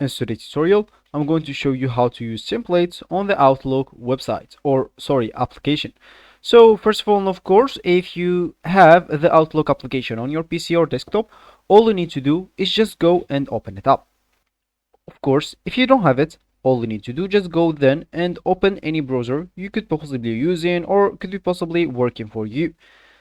In today's tutorial, I'm going to show you how to use templates on the Outlook website, or sorry, application. So first of all, of course, if you have the Outlook application on your PC or desktop, all you need to do is just go and open it up. Of course, if you don't have it, all you need to do just go then and open any browser you could possibly be using or could be possibly working for you.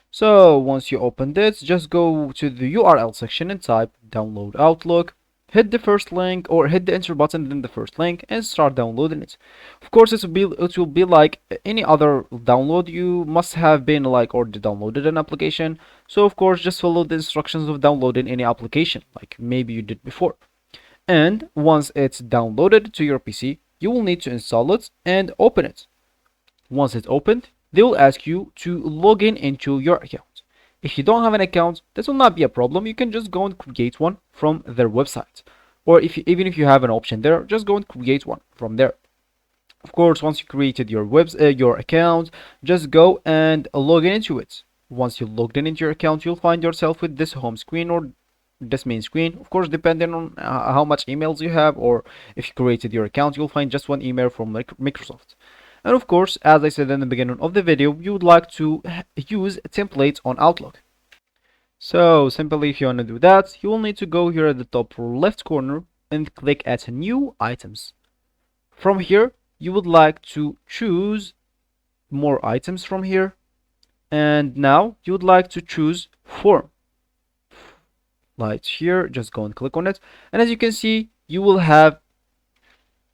So once you open this, just go to the URL section and type download Outlook. Hit the first link or hit the enter button, then the first link, and start downloading it. Of course, it will be like any other download. You must have been like already downloaded an application. So of course, just follow the instructions of downloading any application, like maybe you did before. And once it's downloaded to your PC, you will need to install it and open it. Once it's opened, they will ask you to log in into your account. If you don't have an account, this will not be a problem. You can just go and create one from their website. Or even if you have an option there, just go and create one from there. Of course, once you created your account, just go and log in into it. Once you logged in into your account, you'll find yourself with this home screen or this main screen. Of course, depending on how much emails you have, or if you created your account, you'll find just one email from Microsoft. And of course, as I said in the beginning of the video, you would like to use templates on Outlook. So simply, if you want to do that, you will need to go here at the top left corner and click at new items. From here, you would like to choose more items from here. And now you would like to choose form. Right here, just go and click on it. And as you can see, you will have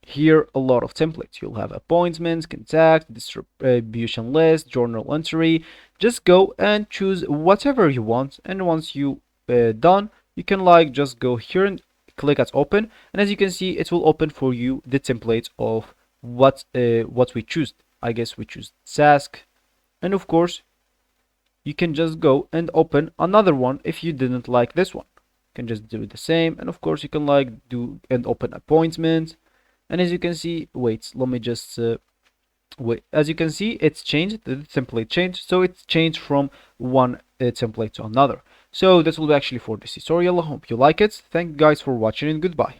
here a lot of templates. You'll have appointments, contact, distribution list, journal entry. Just go and choose whatever you want, and once you done, you can like just go here and click at open, and as you can see, it will open for you the template of what we choose. I guess we choose task, and of course you can just go and open another one if you didn't like this one. You can just do the same, and of course you can like do and open appointment. And as you can see, wait, let me just wait. As you can see, it's changed. The template changed, so it's changed from one template to another. So this will be actually for this tutorial. I hope you like it. Thank you guys for watching, and goodbye.